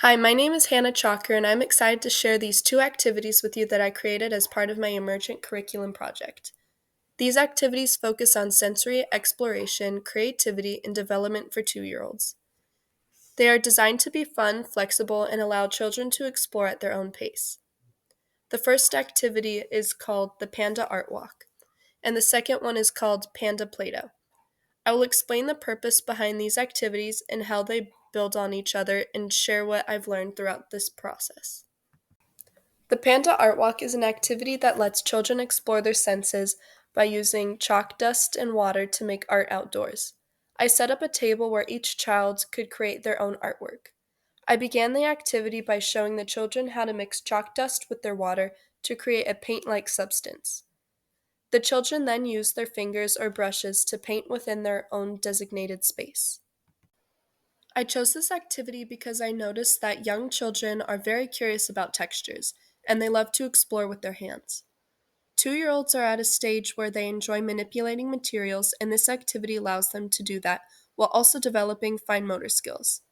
Hi, my name is Hannah Chalker, and I'm excited to share these two activities with you that I created as part of my Emergent Curriculum project. These activities focus on sensory exploration, creativity, and development for 2-year-olds. They are designed to be fun, flexible, and allow children to explore at their own pace. The first activity is called the Panda Art Walk, and the second one is called Panda Play-Doh. I will explain the purpose behind these activities and how they build on each other and share what I've learned throughout this process. The Panda Art Walk is an activity that lets children explore their senses by using chalk dust and water to make art outdoors. I set up a table where each child could create their own artwork. I began the activity by showing the children how to mix chalk dust with their water to create a paint-like substance. The children then used their fingers or brushes to paint within their own designated space. I chose this activity because I noticed that young children are very curious about textures, and they love to explore with their hands. 2-year-olds are at a stage where they enjoy manipulating materials, and this activity allows them to do that while also developing fine motor skills.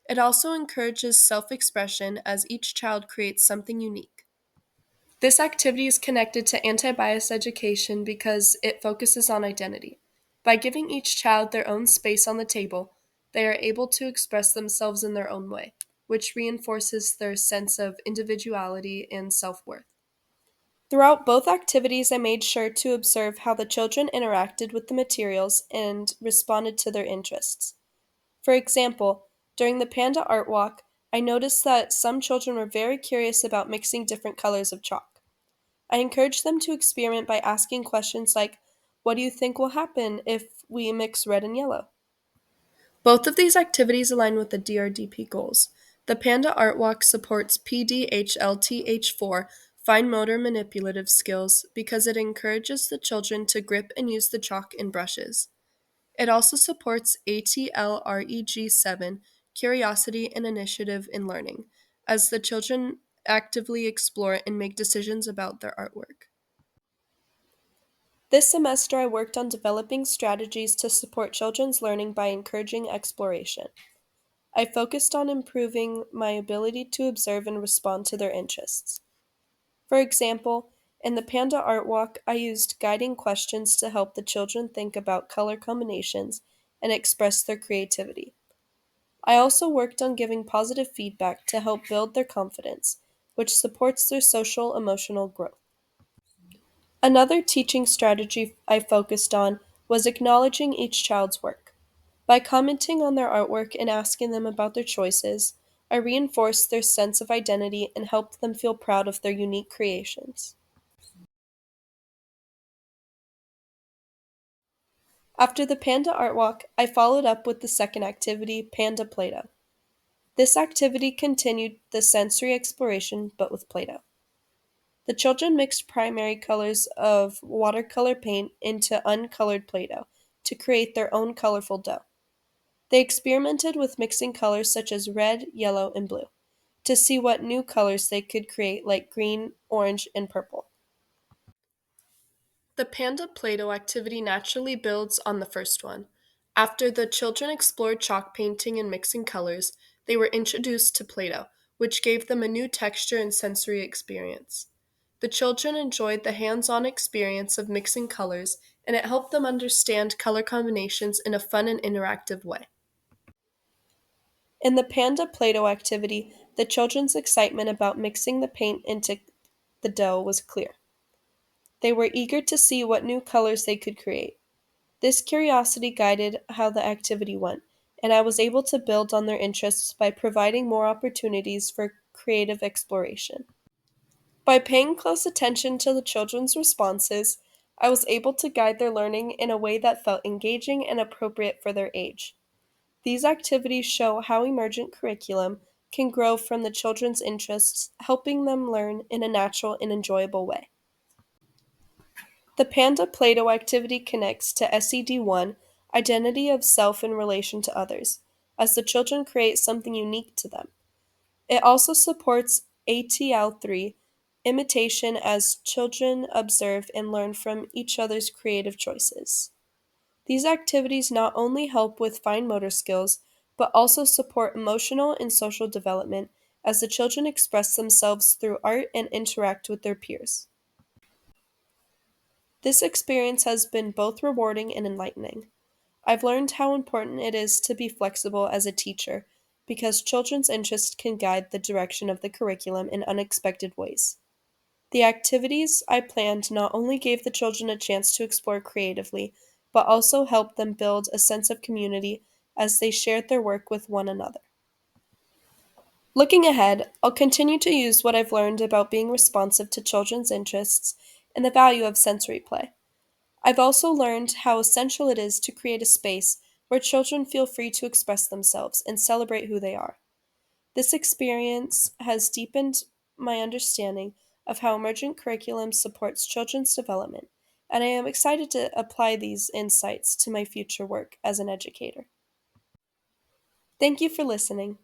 It also encourages self-expression as each child creates something unique. This activity is connected to anti-bias education because it focuses on identity. By giving each child their own space on the table, they are able to express themselves in their own way, which reinforces their sense of individuality and self-worth. Throughout both activities, I made sure to observe how the children interacted with the materials and responded to their interests. For example, during the Panda Art Walk, I noticed that some children were very curious about mixing different colors of chalk. I encouraged them to experiment by asking questions like, "What do you think will happen if we mix red and yellow?" Both of these activities align with the DRDP goals. The Panda Art Walk supports PDHLTH4 fine motor manipulative skills because it encourages the children to grip and use the chalk and brushes. It also supports ATLREG7 curiosity and initiative in learning, as the children actively explore and make decisions about their artwork. This semester, I worked on developing strategies to support children's learning by encouraging exploration. I focused on improving my ability to observe and respond to their interests. For example, in the Panda Art Walk, I used guiding questions to help the children think about color combinations and express their creativity. I also worked on giving positive feedback to help build their confidence, which supports their social emotional growth. Another teaching strategy I focused on was acknowledging each child's work. By commenting on their artwork and asking them about their choices, I reinforced their sense of identity and helped them feel proud of their unique creations. After the Panda Art Walk, I followed up with the second activity, Panda Play-Doh. This activity continued the sensory exploration but with Play-Doh. The children mixed primary colors of watercolor paint into uncolored Play-Doh to create their own colorful dough. They experimented with mixing colors such as red, yellow, and blue to see what new colors they could create, like green, orange, and purple. The Panda Play-Doh activity naturally builds on the first one. After the children explored chalk painting and mixing colors, they were introduced to Play-Doh, which gave them a new texture and sensory experience. The children enjoyed the hands-on experience of mixing colors, and it helped them understand color combinations in a fun and interactive way. In the Panda Play-Doh activity, the children's excitement about mixing the paint into the dough was clear. They were eager to see what new colors they could create. This curiosity guided how the activity went, and I was able to build on their interests by providing more opportunities for creative exploration. By paying close attention to the children's responses, I was able to guide their learning in a way that felt engaging and appropriate for their age. These activities show how emergent curriculum can grow from the children's interests, helping them learn in a natural and enjoyable way. The Panda Play-Doh activity connects to SED1, identity of self in relation to others, as the children create something unique to them. It also supports ATL3, imitation, as children observe and learn from each other's creative choices. These activities not only help with fine motor skills, but also support emotional and social development as the children express themselves through art and interact with their peers. This experience has been both rewarding and enlightening. I've learned how important it is to be flexible as a teacher because children's interests can guide the direction of the curriculum in unexpected ways. The activities I planned not only gave the children a chance to explore creatively, but also helped them build a sense of community as they shared their work with one another. Looking ahead, I'll continue to use what I've learned about being responsive to children's interests and the value of sensory play. I've also learned how essential it is to create a space where children feel free to express themselves and celebrate who they are. This experience has deepened my understanding of how emergent curriculum supports children's development, and I am excited to apply these insights to my future work as an educator. Thank you for listening.